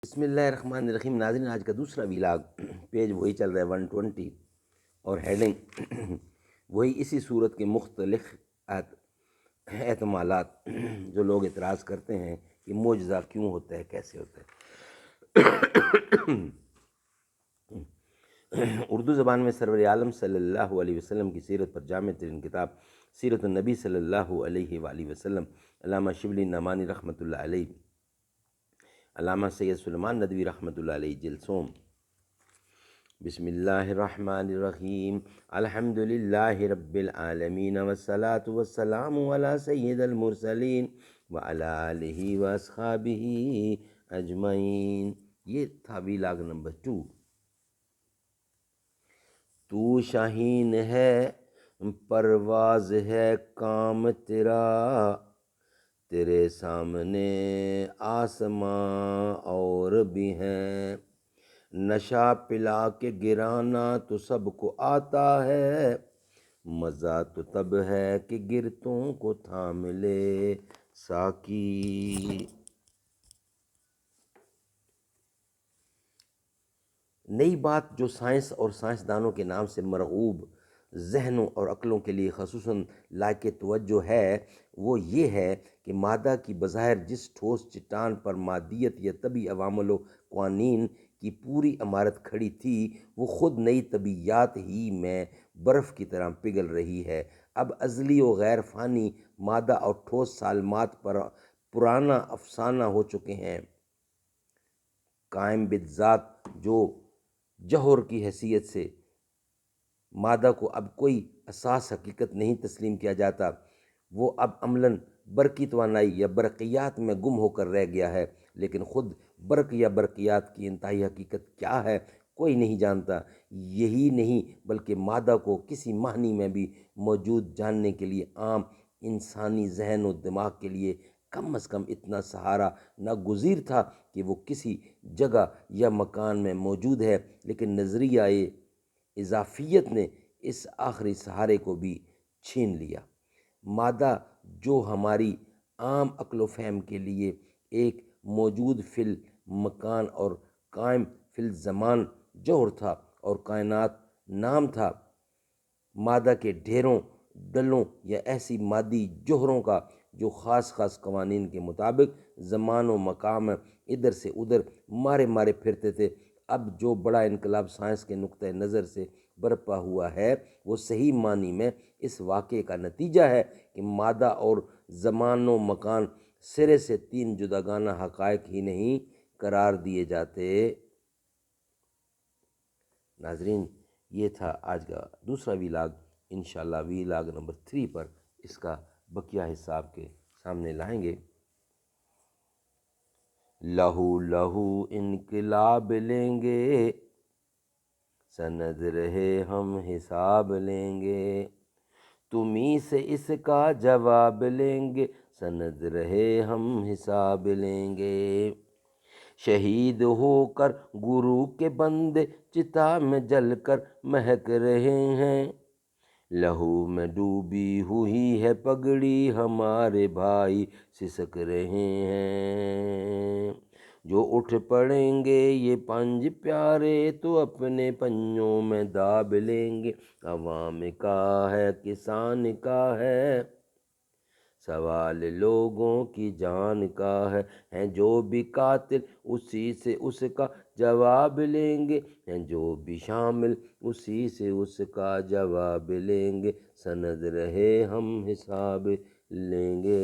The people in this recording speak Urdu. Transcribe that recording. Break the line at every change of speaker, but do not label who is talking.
بسم اللہ الرحمن الرحیم۔ ناظرین، آج کا دوسرا ویلاگ پیج وہی چل رہا ہے 120 اور ہیڈنگ وہی اسی صورت کے مختلف احتمالات جو لوگ اعتراض کرتے ہیں کہ معجزہ کیوں ہوتا ہے، کیسے ہوتا ہے۔ اردو زبان میں سرور عالم صلی اللہ علیہ وسلم کی سیرت پر جامع ترین کتاب سیرت النبی صلی اللہ علیہ وآلہ وسلم، علامہ شبلی نعمانی رحمۃ اللہ علیہ، علامہ سید سلیمان ندوی رحمۃ اللہ علیہ، جلسوم۔ بسم اللہ الرحمن الرحیم، الحمد للہ رب العالمین والصلاة والسلام علی سید المرسلین وعلی آلہ واصحابہ اجمعین۔ یہ تھا ویلاگ نمبر 2۔ تو شاہین ہے، پرواز ہے کام تیرا، تیرے سامنے آسماں اور بھی ہیں، نشہ پلا کے گرانا تو سب کو آتا ہے، مزہ تو تب ہے کہ گرتوں کو تھام لے ساقی۔ نئی بات جو سائنس اور سائنسدانوں کے نام سے مرغوب ذہنوں اور عقلوں کے لیے خصوصاً لائق توجہ ہے، وہ یہ ہے کہ مادہ کی بظاہر جس ٹھوس چٹان پر مادیت یا طبی عوامل و قوانین کی پوری عمارت کھڑی تھی، وہ خود نئی طبیعیات ہی میں برف کی طرح پگھل رہی ہے۔ اب ازلی و غیر فانی مادہ اور ٹھوس سالمات پر پرانا افسانہ ہو چکے ہیں۔ قائم بالذات جو جوہر کی حیثیت سے مادہ کو اب کوئی اساس حقیقت نہیں تسلیم کیا جاتا، وہ اب عملاً برقی توانائی یا برقیات میں گم ہو کر رہ گیا ہے، لیکن خود برق یا برقیات کی انتہائی حقیقت کیا ہے کوئی نہیں جانتا۔ یہی نہیں بلکہ مادہ کو کسی معنی میں بھی موجود جاننے کے لیے عام انسانی ذہن و دماغ کے لیے کم از کم اتنا سہارا ناگزیر تھا کہ وہ کسی جگہ یا مکان میں موجود ہے، لیکن نظریہ اضافیت نے اس آخری سہارے کو بھی چھین لیا۔ مادہ جو ہماری عام عقل و فہم کے لیے ایک موجود فی المکان اور قائم فی الزمان جوہر تھا اور کائنات نام تھا، مادہ کے ڈھیروں ڈلوں یا ایسی مادی جوہروں کا جو خاص قوانین کے مطابق زمان و مکان میں ادھر سے ادھر مارے پھرتے تھے، اب جو بڑا انقلاب سائنس کے نقطہ نظر سے برپا ہوا ہے، وہ صحیح معنی میں اس واقعے کا نتیجہ ہے کہ مادہ اور زمان و مکان سرے سے تین جداگانہ حقائق ہی نہیں قرار دیے جاتے۔ ناظرین، یہ تھا آج کا دوسرا ویلاگ۔ انشاءاللہ ویلاگ نمبر 3 پر اس کا بقیہ حصہ آپ کے سامنے لائیں گے۔ لہو لہو انقلاب لیں گے، سند رہے ہم حساب لیں گے، تمہیں سے اس کا جواب لیں گے، سند رہے ہم حساب لیں گے۔ شہید ہو کر گرو کے بندے چتا میں جل کر مہک رہے ہیں، لہو میں ڈوبی ہوئی ہے پگڑی ہمارے بھائی سسک رہے ہیں۔ جو اٹھ پڑیں گے یہ پانچ پیارے تو اپنے پنجوں میں داب لیں گے، عوام کا ہے کسان کا ہے سوال لوگوں کی جان کا ہے، ہیں جو بھی قاتل اسی سے اس کا جواب لیں گے، ہیں جو بھی شامل اسی سے اس کا جواب لیں گے، سند رہے ہم حساب لیں گے۔